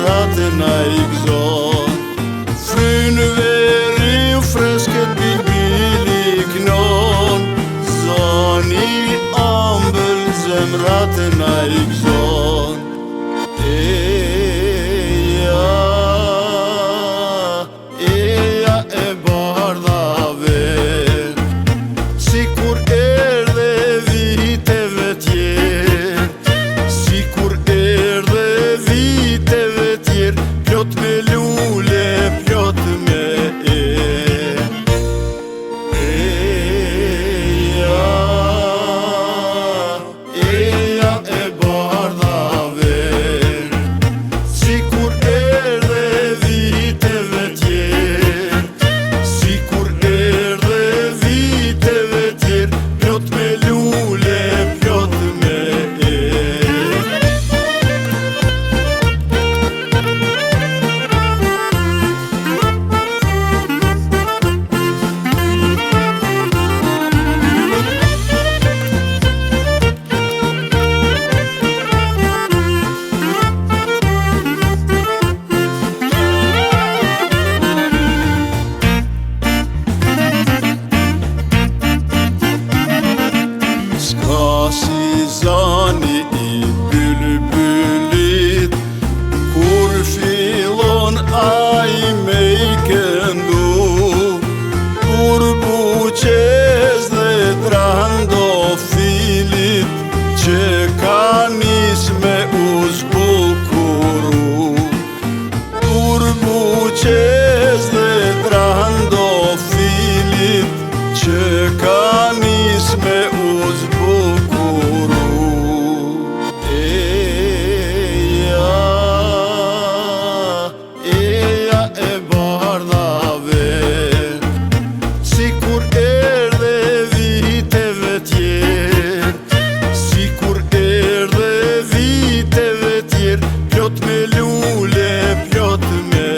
zemratën a I gëzon. Frynë veri u freskët bilbili kënon, zoni ëmbël zemratën a I gëzon. Eja e bardhave, sikur erdhe viteve tjerë, sikur erdhe viteve tjerë, plot me lule, plot me eja e bardhave, sikur erdhe viteve tjerë, sikur erdhe viteve tjerë, plot me lule, plot me Ska si zani I bylbylit, kur fillon ai me I këndu, kur buqez dhe trandofilit, që ka nis me u zbukuru. Kur buqez dhe trandofilit, që ka nis me u zbukuru. Eja e bardhave, sikur erdhe viteve tjerë, sikur erdhe viteve tjerë, plot me lule, plot me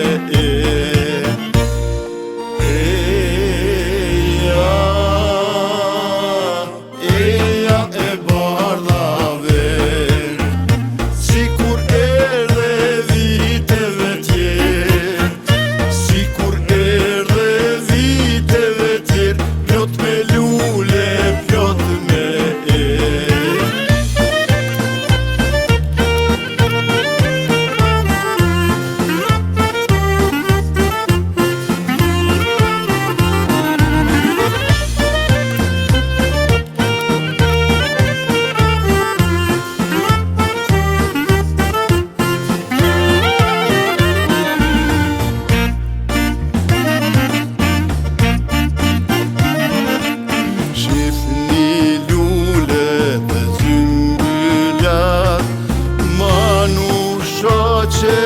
eja e bardhave, sikur erdhe viteve tjerë, sikur erdhe viteve tjerë, plot me lule, plot me Shifni lule dhe zymbyllat, ma nu shoqe